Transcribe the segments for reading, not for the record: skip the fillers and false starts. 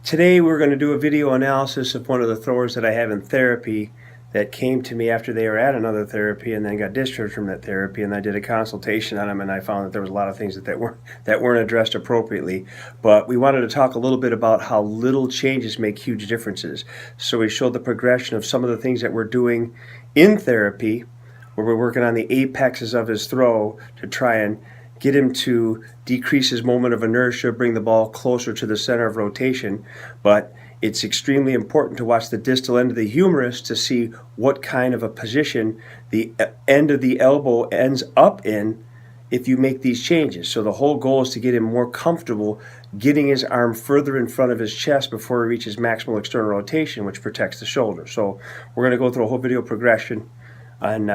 Today we're going to do a video analysis of one of the throwers that I have in therapy that came to me after they were at another therapy and then got discharged from that therapy, and I did a consultation on them, and I found that there was a lot of things that weren't addressed appropriately. But we wanted to talk a little bit about how little changes make huge differences. So we showed the progression of some of the things that we're doing in therapy, where we're working on the apexes of his throw to try and get him to decrease his moment of inertia, bring the ball closer to the center of rotation. But it's extremely important to watch the distal end of the humerus to see what kind of a position the end of the elbow ends up in if you make these changes. So the whole goal is to get him more comfortable getting his arm further in front of his chest before he reaches maximal external rotation, which protects the shoulder. So we're going to go through a whole video progression, and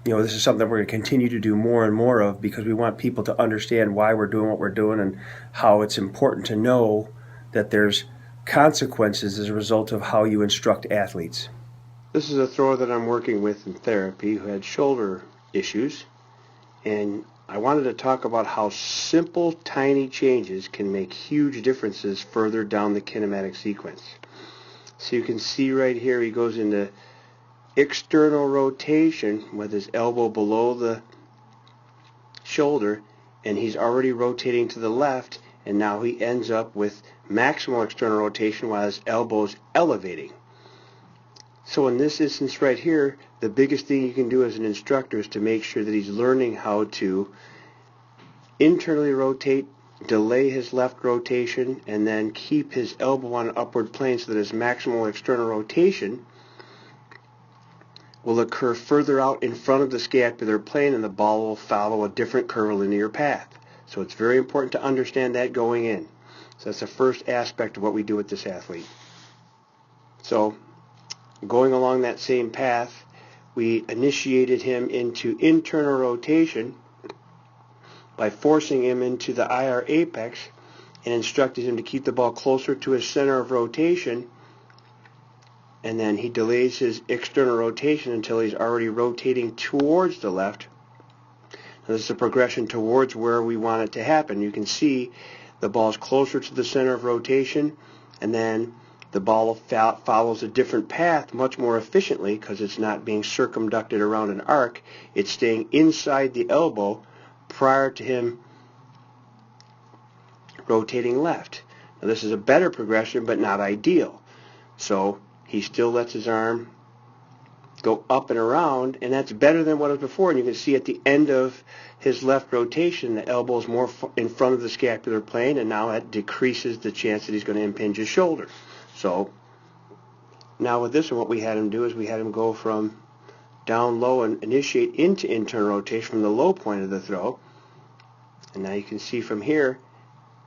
this is something that we're going to continue to do more and more of, because we want people to understand why we're doing what we're doing and how it's important to know that there's consequences as a result of how you instruct athletes. This is a thrower that I'm working with in therapy who had shoulder issues, and I wanted to talk about how simple, tiny changes can make huge differences further down the kinematic sequence. So you can see right here he goes into external rotation with his elbow below the shoulder, and he's already rotating to the left, and now he ends up with maximal external rotation while his elbow's elevating. So in this instance right here, the biggest thing you can do as an instructor is to make sure that he's learning how to internally rotate, delay his left rotation, and then keep his elbow on an upward plane so that his maximal external rotation will occur further out in front of the scapular plane, and the ball will follow a different curvilinear path. So it's very important to understand that going in. So that's the first aspect of what we do with this athlete. So going along that same path, we initiated him into internal rotation by forcing him into the IR apex and instructed him to keep the ball closer to his center of rotation, and then he delays his external rotation until he's already rotating towards the left. Now this is a progression towards where we want it to happen. You can see the ball's closer to the center of rotation, and then the ball follows a different path much more efficiently because it's not being circumducted around an arc. It's staying inside the elbow prior to him rotating left. Now this is a better progression, but not ideal. So he still lets his arm go up and around, and that's better than what it was before. And you can see at the end of his left rotation, the elbow is more in front of the scapular plane, and now that decreases the chance that he's going to impinge his shoulder. So now with this one, what we had him do is we had him go from down low and initiate into internal rotation from the low point of the throw. And now you can see from here,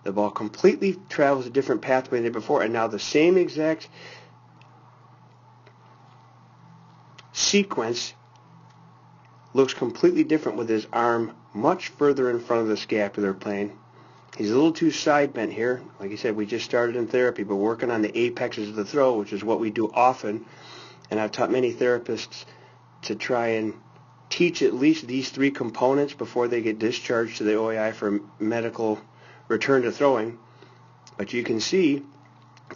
the ball completely travels a different pathway than before, and now the same exact sequence looks completely different with his arm much further in front of the scapular plane. He's a little too side bent here. Like I said, we just started in therapy, but working on the apexes of the throw, which is what we do often. And I've taught many therapists to try and teach at least these three components before they get discharged to the OAI for medical return to throwing. But you can see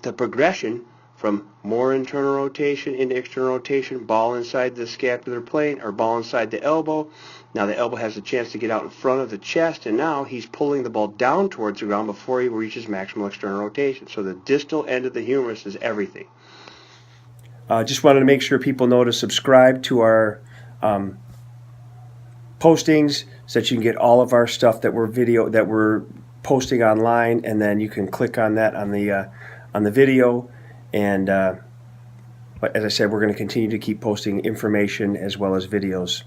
the progression from more internal rotation into external rotation, ball inside the scapular plane, or ball inside the elbow. Now the elbow has a chance to get out in front of the chest, and now he's pulling the ball down towards the ground before he reaches maximal external rotation. So the distal end of the humerus is everything. Just wanted to make sure people know to subscribe to our postings so that you can get all of our stuff that we're posting online, and then you can click on that on the video. And but as I said, we're going to continue to keep posting information as well as videos.